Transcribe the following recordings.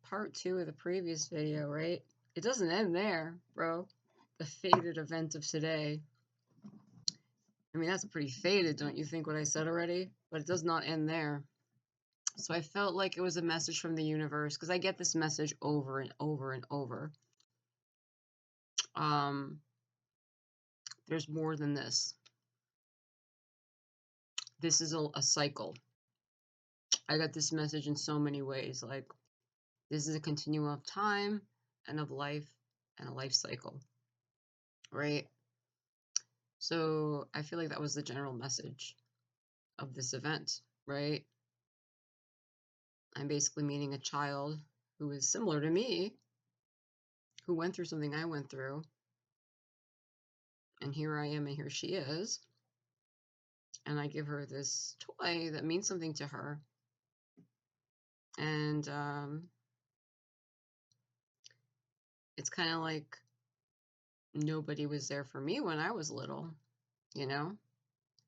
Part 2 of the previous video, right? It doesn't end there, bro. The fated event of today. I mean, that's pretty fated, don't you think, what I said already? But it does not end there. So I felt like it was a message from the universe, because I get this message over and over and over. There's more than this. This is a cycle. I got this message in so many ways. Like, this is a continuum of time and of life and a life cycle, right? So I feel like that was the general message of this event, right? I'm basically meeting a child who is similar to me, who went through something I went through. And here I am, and here she is. And I give her this toy that means something to her. And it's kind of like nobody was there for me when I was little, you know?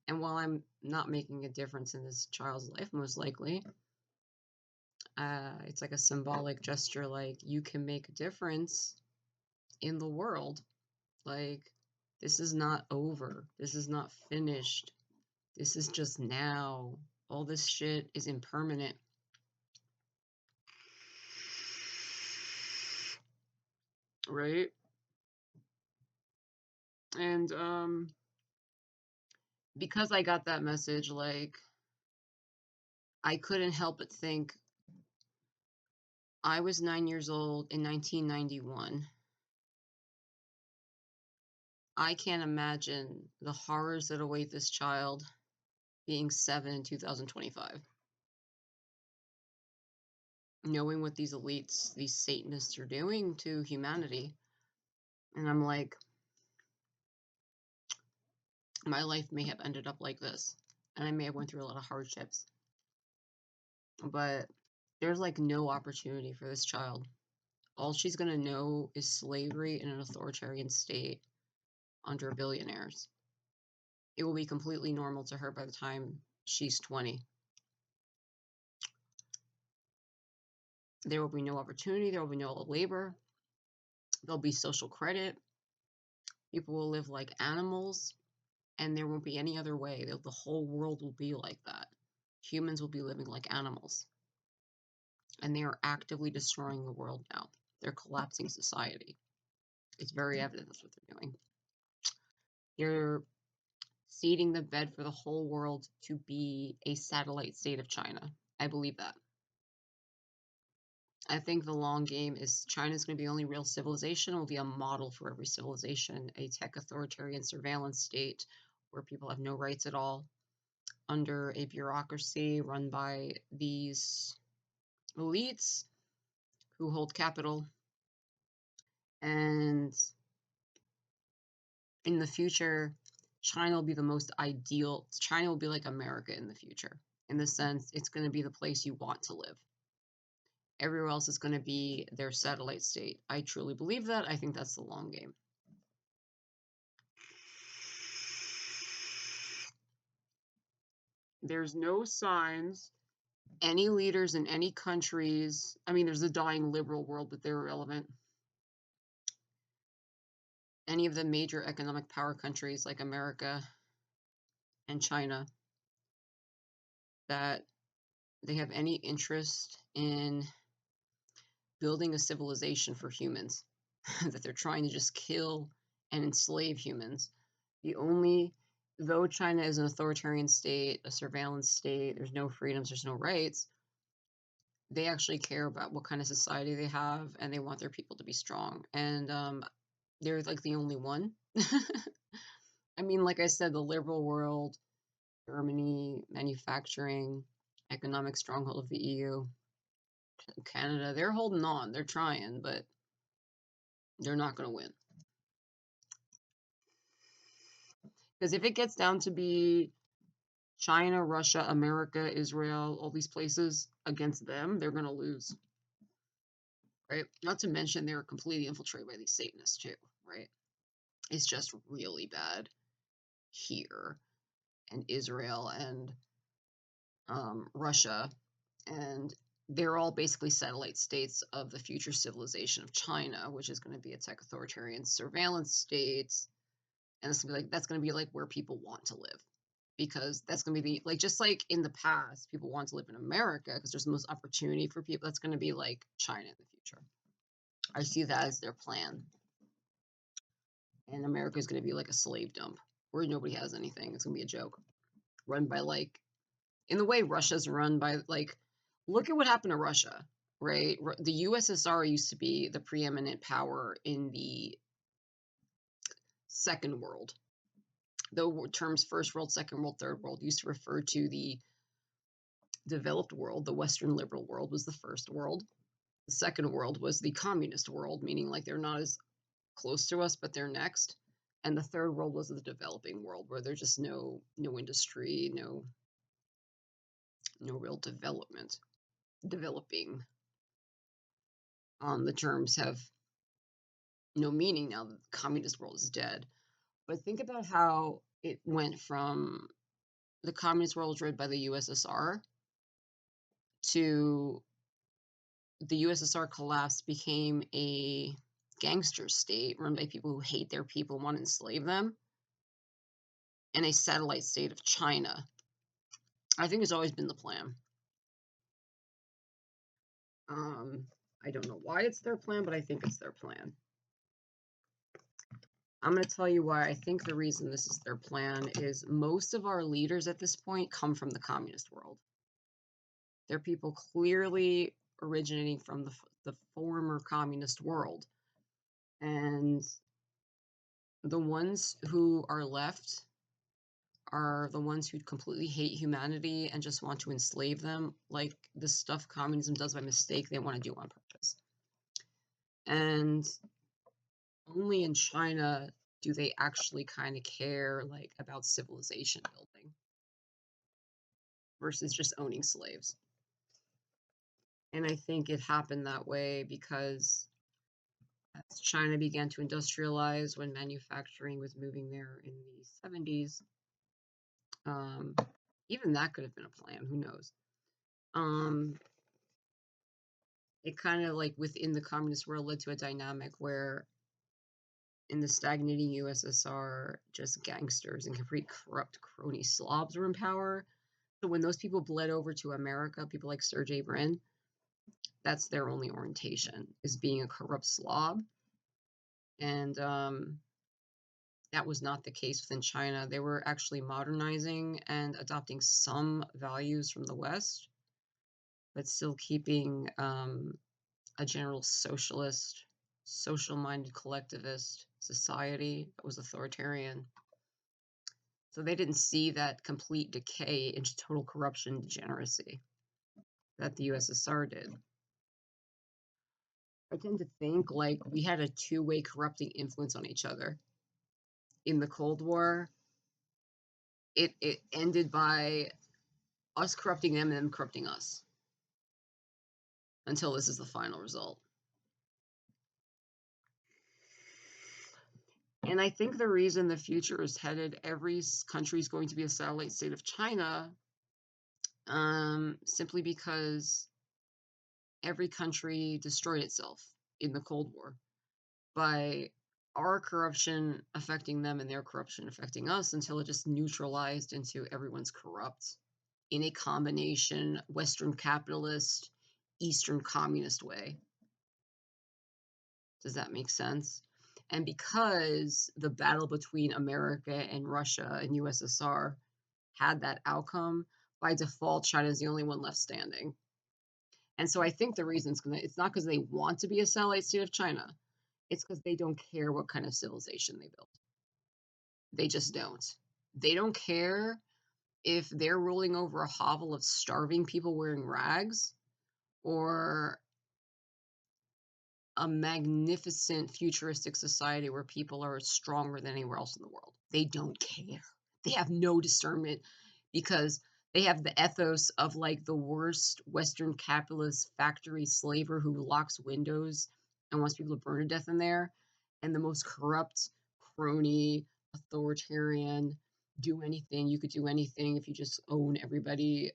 And while I'm not making a difference in this child's life, most likely, it's like a symbolic gesture, like you can make a difference in the world. Like, this is not over. This is not finished. This is just now. All this shit is impermanent. Right? And because I got that message, like, I couldn't help but think I was 9 years old in 1991. I can't imagine the horrors that await this child being 7 in 2025. Knowing what these elites, these Satanists are doing to humanity. And I'm like, my life may have ended up like this. And I may have went through a lot of hardships. But there's like no opportunity for this child. All she's going to know is slavery in an authoritarian state under billionaires. It will be completely normal to her by the time she's 20. There will be no opportunity. There will be no labor. There'll be social credit. People will live like animals, and there won't be any other way. The whole world will be like that. Humans will be living like animals. And they are actively destroying the world now. They're collapsing society. It's very evident that's what they're doing. They're seeding the bed for the whole world to be a satellite state of China. I believe that. I think the long game is China's going to be the only real civilization. It will be a model for every civilization, a tech authoritarian surveillance state where people have no rights at all, under a bureaucracy run by these elites who hold capital. And in the future, China will be the most ideal. China will be like America in the future, in the sense it's going to be the place you want to live. Everywhere else is going to be their satellite state. I truly believe that. I think that's the long game. There's no signs. Any leaders in any countries, I mean, there's a dying liberal world, but they're irrelevant. Any of the major economic power countries like America and China, that they have any interest in building a civilization for humans, that they're trying to just kill and enslave humans. Though China is an authoritarian state, a surveillance state, there's no freedoms, there's no rights, they actually care about what kind of society they have, and they want their people to be strong. And they're like the only one. I mean, like I said, the liberal world, Germany, manufacturing, economic stronghold of the EU, Canada, they're holding on. They're trying, but they're not going to win. Because if it gets down to be China, Russia, America, Israel, all these places against them, they're going to lose. Right? Not to mention they're completely infiltrated by these Satanists too, right? It's just really bad here, and Israel and Russia and they're all basically satellite states of the future civilization of China, which is going to be a tech authoritarian surveillance state. And that's going to be like where people want to live, because that's going to be like, just like in the past people want to live in America because there's the most opportunity for people. That's going to be like China in the future. I see that as their plan. And America is going to be like a slave dump where nobody has anything. It's going to be a joke, run by like, in the way Russia's run by, like, look at what happened to Russia, right? The USSR used to be the preeminent power in the second world. The terms first world, second world, third world used to refer to the developed world. The Western liberal world was the first world. The second world was the communist world, meaning like they're not as close to us, but they're next. And the third world was the developing world, where there's just no industry, no real developing. The terms have no meaning now that the communist world is dead. But think about how it went from the communist world led by the USSR to the USSR collapsed, became a gangster state run by people who hate their people and want to enslave them, and a satellite state of China. I think it's always been the plan. I don't know why it's their plan, but I think it's their plan. I'm going to tell you why I think the reason this is their plan is most of our leaders at this point come from the communist world. They're people clearly originating from the former communist world. And the ones who are left are the ones who completely hate humanity and just want to enslave them, like the stuff communism does by mistake, they want to do on purpose. And only in China do they actually kind of care, like, about civilization building versus just owning slaves. And I think it happened that way because as China began to industrialize, when manufacturing was moving there in the 70s, um, even that could have been a plan, who knows? It kind of, like, within the communist world led to a dynamic where in the stagnating USSR, just gangsters and complete corrupt crony slobs were in power. So when those people bled over to America, people like Sergey Brin, that's their only orientation, is being a corrupt slob. And that was not the case within China. They were actually modernizing and adopting some values from the West, but still keeping a general socialist, social-minded collectivist society that was authoritarian. So they didn't see that complete decay into total corruption and degeneracy that the USSR did. I tend to think like we had a two-way corrupting influence on each other. In the Cold War, it ended by us corrupting them and them corrupting us until this is the final result. And I think the reason the future is headed, every country is going to be a satellite state of China, simply because every country destroyed itself in the Cold War by our corruption affecting them and their corruption affecting us, until it just neutralized into everyone's corrupt in a combination Western capitalist, Eastern communist way. Does that make sense? And because the battle between America and Russia and USSR had that outcome, by default, China is the only one left standing. And so I think the reason it's not because they want to be a satellite state of China. It's because they don't care what kind of civilization they build. They just don't. They don't care if they're ruling over a hovel of starving people wearing rags, or a magnificent futuristic society where people are stronger than anywhere else in the world. They don't care. They have no discernment because they have the ethos of like the worst Western capitalist factory slaver who locks windows and wants people to burn to death in there, and the most corrupt, crony, authoritarian, do anything. You could do anything if you just own everybody.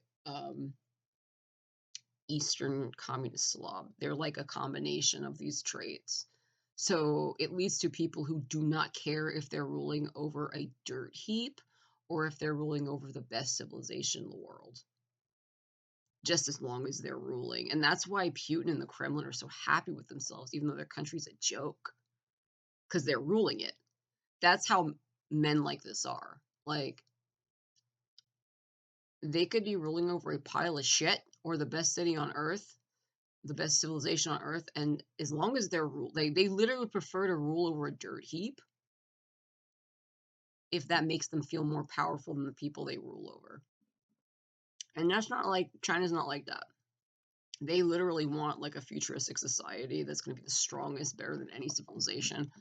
Eastern Communist Slav. They're like a combination of these traits. So it leads to people who do not care if they're ruling over a dirt heap or if they're ruling over the best civilization in the world, just as long as they're ruling. And that's why Putin and the Kremlin are so happy with themselves, even though their country's a joke, because they're ruling it. That's how men like this are. Like, they could be ruling over a pile of shit or the best city on earth, the best civilization on earth, and as long as they're they literally prefer to rule over a dirt heap if that makes them feel more powerful than the people they rule over. And that's not like China's not like that. They literally want like a futuristic society that's going to be the strongest, better than any civilization,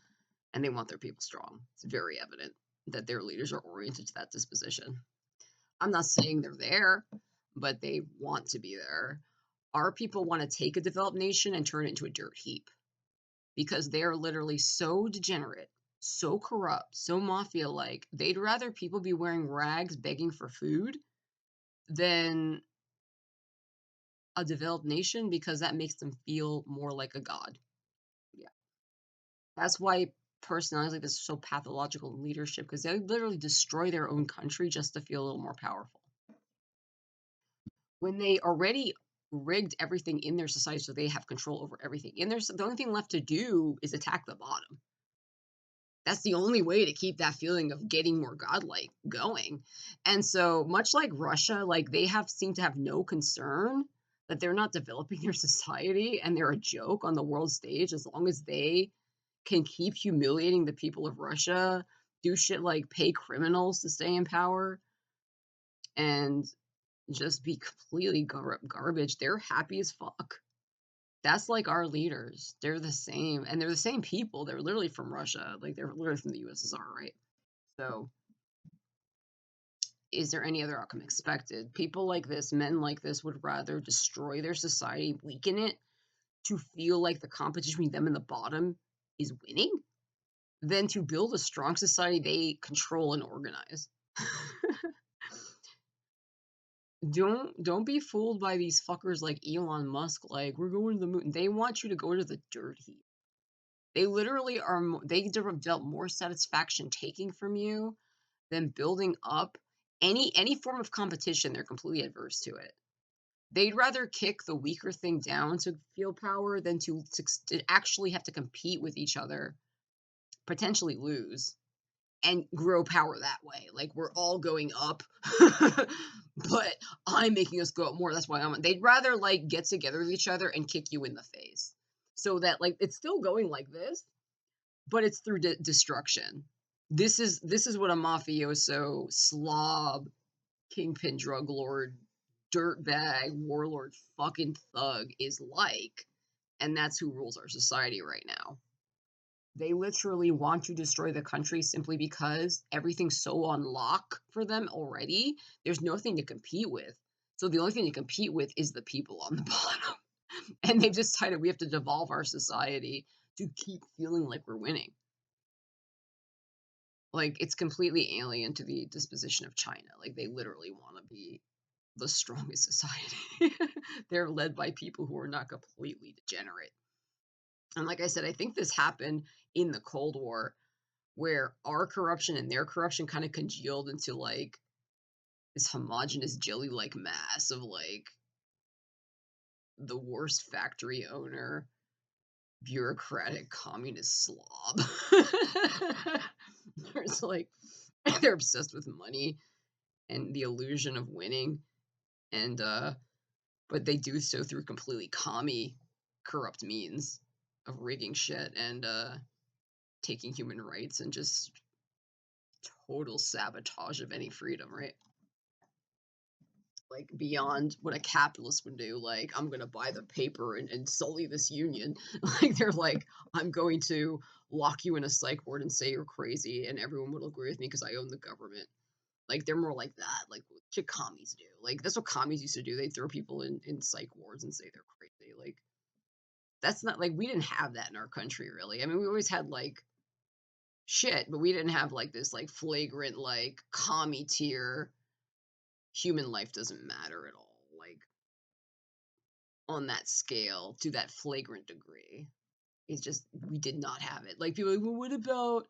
and they want their people strong. It's very evident that their leaders are oriented to that disposition. I'm not saying they're there, but they want to be there. Our people want to take a developed nation and turn it into a dirt heap because they are literally so degenerate, so corrupt, so mafia like. They'd rather people be wearing rags begging for food than a developed nation because that makes them feel more like a god. Yeah. That's why personalities like this are so pathological in leadership because they literally destroy their own country just to feel a little more powerful. When they already rigged everything in their society so they have control over everything in their, the only thing left to do is attack the bottom. That's the only way to keep that feeling of getting more godlike going. And so much like Russia, like they have seem to have no concern that they're not developing their society and they're a joke on the world stage as long as they can keep humiliating the people of Russia, do shit like pay criminals to stay in power, and just be completely garbage. They're happy as fuck. That's like our leaders. They're the same, and they're the same people. They're literally from Russia. Like they're literally from the USSR, right? So, is there any other outcome expected? People like this, men like this, would rather destroy their society, weaken it, to feel like the competition between them and the bottom is winning, than to build a strong society they control and organize. Don't be fooled by these fuckers like Elon Musk. Like we're going to the moon. They want you to go to the dirt heap. They literally are. They develop more satisfaction taking from you than building up any form of competition. They're completely adverse to it. They'd rather kick the weaker thing down to feel power than to actually have to compete with each other, potentially lose, and grow power that way. Like we're all going up, but I'm making us go up more. That's why they'd rather like get together with each other and kick you in the face, so that like it's still going like this, but it's through destruction. This is what a mafioso, slob, kingpin, drug lord, dirtbag, warlord, fucking thug is like, and that's who rules our society right now. They literally want to destroy the country simply because everything's so on lock for them already. There's nothing to compete with. So the only thing to compete with is the people on the bottom. And they've decided we have to devolve our society to keep feeling like we're winning. Like it's completely alien to the disposition of China. Like they literally want to be the strongest society. They're led by people who are not completely degenerate. And like I said, I think this happened in the Cold War where our corruption and their corruption kind of congealed into like this homogenous jelly like mass of like the worst factory owner, bureaucratic communist slob. There's like they're obsessed with money and the illusion of winning, and but they do so through completely commie corrupt means of rigging shit and taking human rights and just total sabotage of any freedom, right? Like beyond what a capitalist would do. Like, I'm gonna buy the paper and sully this union. Like they're like, I'm going to lock you in a psych ward and say you're crazy, and everyone will agree with me because I own the government. Like they're more like that. Like what shit commies do. Like that's what commies used to do. They throw people in psych wards and say they're crazy. Like that's not like we didn't have that in our country really. I mean, we always had like shit, but we didn't have like this like flagrant like commie tier human life doesn't matter at all. Like on that scale to that flagrant degree. It's just we did not have it. Like people are like, well,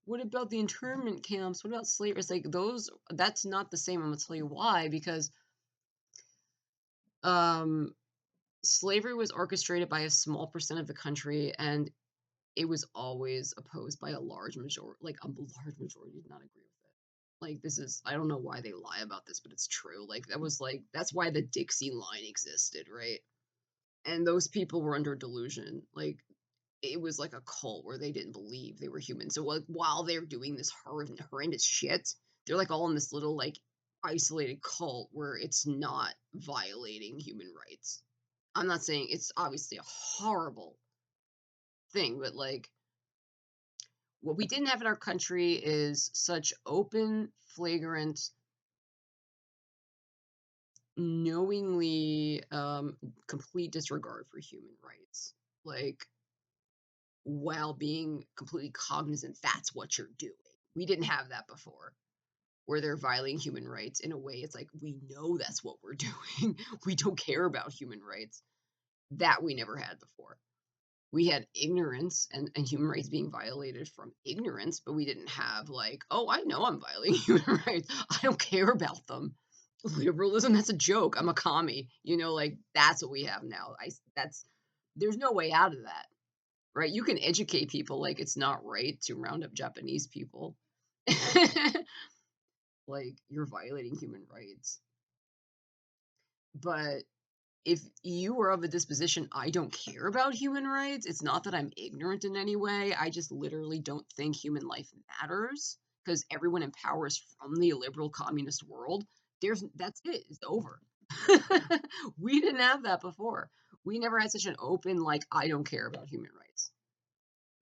what about the internment camps? What about slavery? It's like those that's not the same. I'm gonna tell you why, because um slavery was orchestrated by a small percent of the country, and it was always opposed by a large majority. Like a large majority did not agree with it. Like this is I don't know why they lie about this, but it's true. Like that's why the Dixie line existed, right? And those people were under delusion. Like it was like a cult where they didn't believe they were human. So like while they're doing this horrendous shit, they're like all in this little like isolated cult where it's not violating human rights. I'm not saying it's obviously a horrible thing, but like what we didn't have in our country is such open, flagrant, knowingly complete disregard for human rights. Like while being completely cognizant that's what you're doing. We didn't have that before, where they're violating human rights in a way it's like we know that's what we're doing. We don't care about human rights. That we never had before. We had ignorance and human rights being violated from ignorance, but we didn't have like, oh, I know I'm violating human rights. I don't care about them. Liberalism, that's a joke. I'm a commie. Like that's what we have now. That's there's no way out of that. Right? You can educate people like it's not right to round up Japanese people. Like you're violating human rights. But if you are of a disposition, I don't care about human rights, it's not that I'm ignorant in any way. I just literally don't think human life matters because everyone in power is from the liberal communist world. That's it. It's over. We didn't have that before. We never had such an open, like, I don't care about human rights.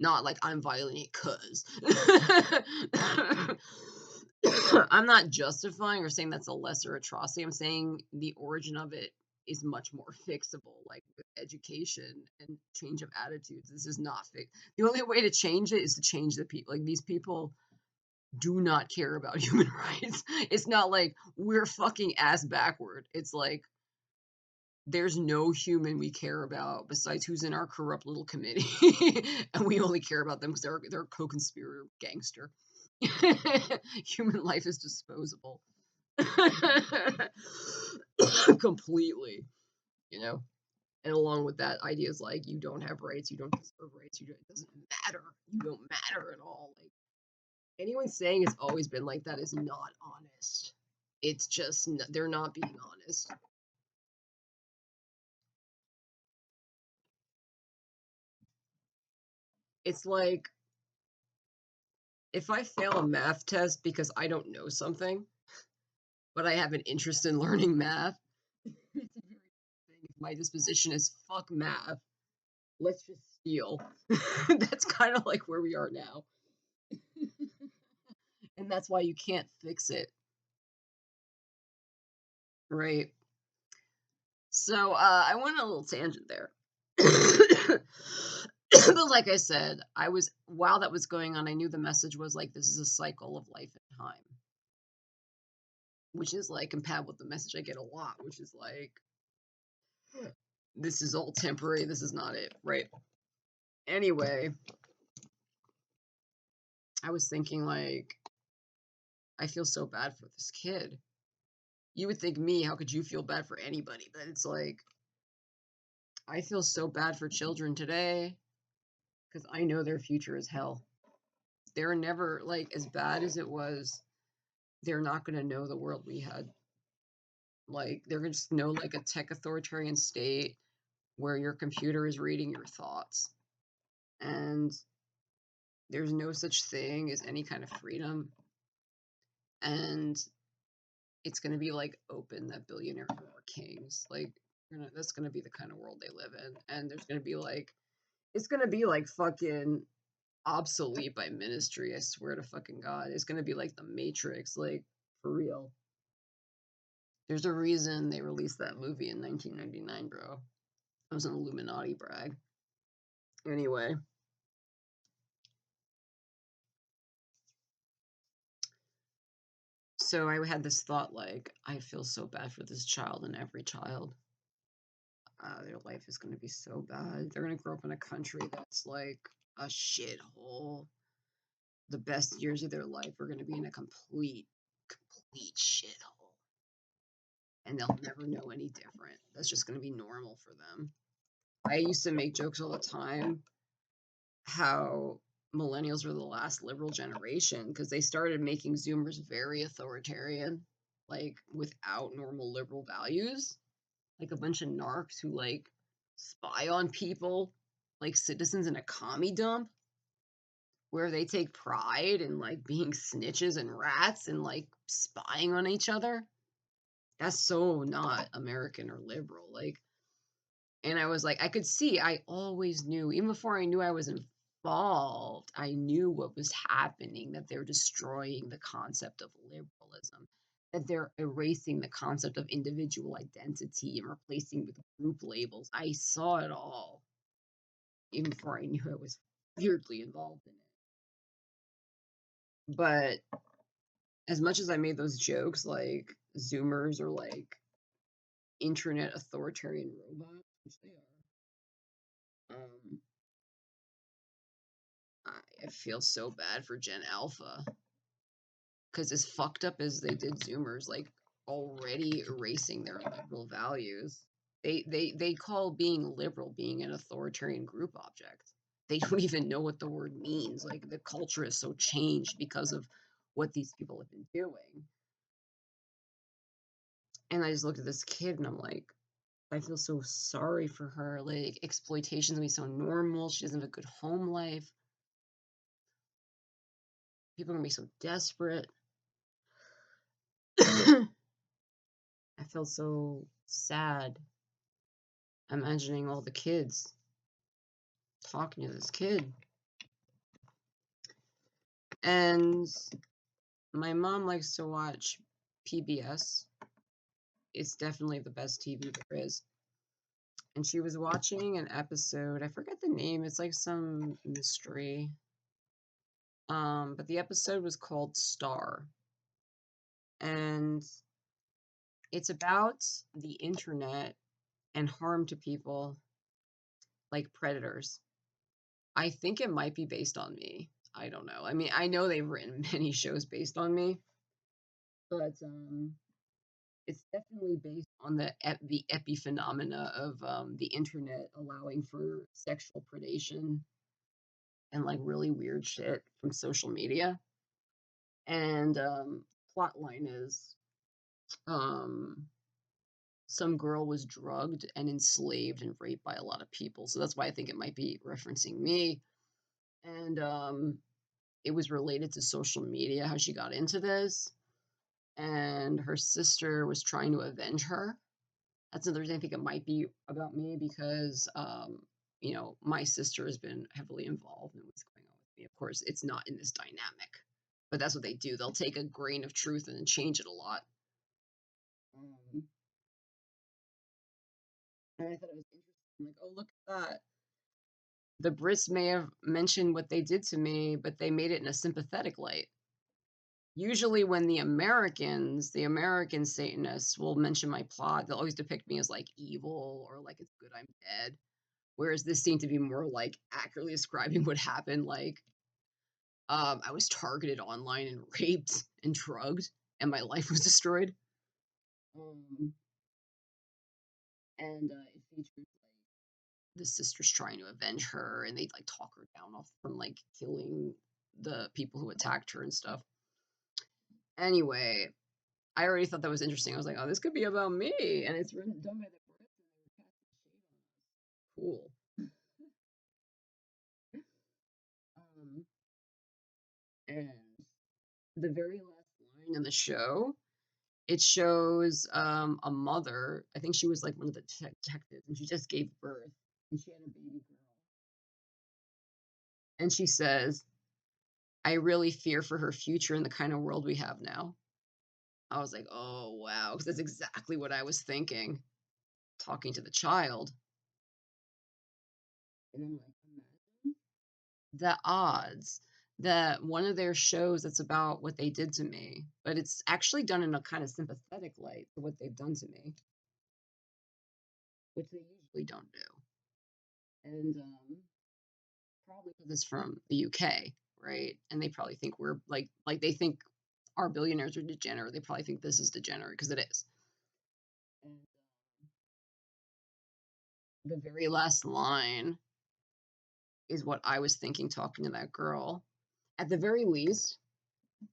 Not like I'm violating it because. I'm not justifying or saying that's a lesser atrocity. I'm saying the origin of it is much more fixable, like with education and change of attitudes. This is not fixed. The only way to change it is to change the people. Like these people do not care about human rights. It's not like we're fucking ass backward. It's like there's no human we care about besides who's in our corrupt little committee, and we only care about them because they're a co-conspirator gangster. Human life is disposable. Completely, you know. And along with that, ideas like you don't have rights, you don't deserve rights, it doesn't matter, you don't matter at all. Like anyone saying it's always been like that is not honest. It's just they're not being honest. It's like if I fail a math test because I don't know something, but I have an interest in learning math, it's a very good thing if my disposition is fuck math. Let's just steal. That's kind of like where we are now. And that's why you can't fix it, right? So I went on a little tangent there. But like I said, while that was going on, I knew the message was like this is a cycle of life and time, which is like compatible with the message I get a lot, which is like this is all temporary, this is not it, right? Anyway, I was thinking like I feel so bad for this kid. You would think me, how could you feel bad for anybody? But it's like I feel so bad for children today because I know their future is hell. They're never like as bad as it was. They're not going to know the world we had. Like they're going to just know like a tech authoritarian state where your computer is reading your thoughts, and there's no such thing as any kind of freedom. And it's going to be like open that billionaires are kings. Like that's going to be the kind of world they live in, and there's going to be like it's going to be like fucking obsolete by ministry. I swear to fucking God. It's gonna be like the Matrix, like for real. There's a reason they released that movie in 1999, bro. It was an Illuminati brag. Anyway, so I had this thought like, I feel so bad for this child and every child. their life is going to be so bad. They're going to grow up in a country that's like a shithole. The best years of their life are going to be in a complete shithole. And they'll never know any different. That's just going to be normal for them. I used to make jokes all the time how millennials were the last liberal generation because they started making Zoomers very authoritarian, like without normal liberal values, like a bunch of narcs who like spy on people like citizens in a commie dump where they take pride in like being snitches and rats and like spying on each other. That's so not American or liberal. Like, and I was like, I could see, I always knew, even before I knew I was involved, I knew what was happening, that they're destroying the concept of liberalism, that they're erasing the concept of individual identity and replacing with group labels. I saw it all, even before I knew I was weirdly involved in it. But as much as I made those jokes, like Zoomers are like internet authoritarian robots, which they are. I feel so bad for Gen Alpha because as fucked up as they did Zoomers, like already erasing their liberal values. They call being liberal being an authoritarian group object. They don't even know what the word means. Like the culture is so changed because of what these people have been doing. And I just looked at this kid and I'm like, I feel so sorry for her. Like exploitation's gonna be so normal. She doesn't have a good home life. People are gonna be so desperate. I felt so sad imagining all the kids talking to this kid. And my mom likes to watch PBS. It's definitely the best TV there is. And she was watching an episode, I forget the name, it's like some mystery. But the episode was called Star. And it's about the internet and harm to people like predators. I think it might be based on me. I don't know. I mean, I know they've written many shows based on me, but it's definitely based on the epiphenomena of the internet allowing for sexual predation and like really weird shit from social media. And plot line is um, some girl was drugged and enslaved and raped by a lot of people, so that's why I think it might be referencing me. And it was related to social media how she got into this, and her sister was trying to avenge her. That's another reason I think it might be about me because, my sister has been heavily involved in what's going on with me. Of course, it's not in this dynamic, but that's what they do. They'll take a grain of truth and then change it a lot. Um, and I thought it was interesting. I'm like, oh, look at that. The Brits may have mentioned what they did to me, but they made it in a sympathetic light. Usually, when the American Satanists will mention my plot, they'll always depict me as like evil or like it's good I'm dead. Whereas this seemed to be more like accurately describing what happened. Like, I was targeted online and raped and drugged, and my life was destroyed. Um, and it features like the sisters trying to avenge her, and they like talk her down off from like killing the people who attacked her and stuff. Anyway, I already thought that was interesting. I was like, oh, this could be about me, and it's written done by the Brits, and they were casting shade on us. Cool. Um, and the very last line in the show, it shows a mother. I think she was like one of the detectives, and she just gave birth, and she had a baby girl. And she says, "I really fear for her future in the kind of world we have now." I was like, "Oh wow," because that's exactly what I was thinking, talking to the child. And I'm like, imagine the odds that one of their shows that's about what they did to me, but it's actually done in a kind of sympathetic light to what they've done to me. which they usually don't do. And probably because it's from the UK, right? And they probably think we're like they think our billionaires are degenerate. They probably think this is degenerate because it is. And the very last line is what I was thinking talking to that girl. At the very least,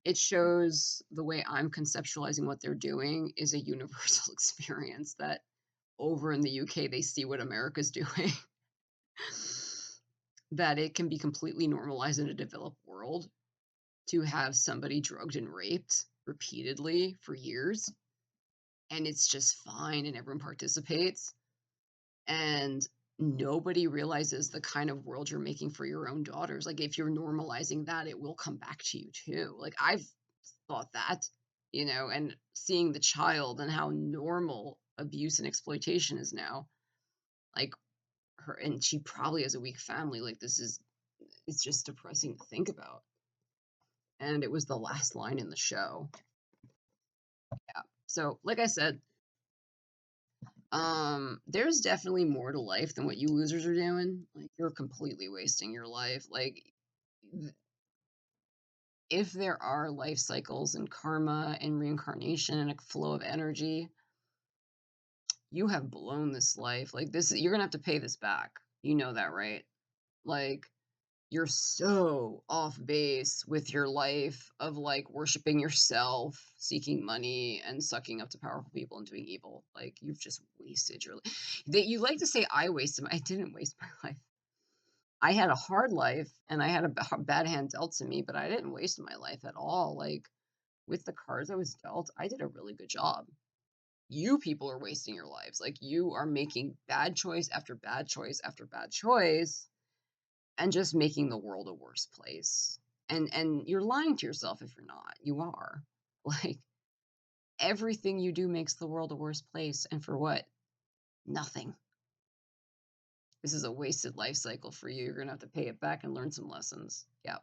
it shows the way I'm conceptualizing what they're doing is a universal experience that over in the UK they see what America's doing. That it can be completely normalized in a developed world to have somebody drugged and raped repeatedly for years, and it's just fine and everyone participates, and nobody realizes the kind of world you're making for your own daughters. Like, if you're normalizing that, it will come back to you too. Like, I've thought that, and seeing the child and how normal abuse and exploitation is now, like her, and she probably has a weak family. Like, it's just depressing to think about. And it was the last line in the show. Yeah. So, like I said, there's definitely more to life than what you losers are doing. Like, you're completely wasting your life. Like, if there are life cycles and karma and reincarnation and a flow of energy, you have blown this life. Like, you're gonna have to pay this back. You know that, right? Like, you're so off base with your life of like worshiping yourself, seeking money, and sucking up to powerful people and doing evil. Like, you've just wasted your life. That you like to say I wasted I didn't waste my life. I had a hard life and I had a bad hand dealt to me, but I didn't waste my life at all. Like, with the cards I was dealt, I did a really good job. You people are wasting your lives. Like, you are making bad choice after bad choice after bad choice and just making the world a worse place. And you're lying to yourself if you're not. You are. Like, everything you do makes the world a worse place, and for what? Nothing. This is a wasted life cycle for you. You're going to have to pay it back and learn some lessons. Yeah.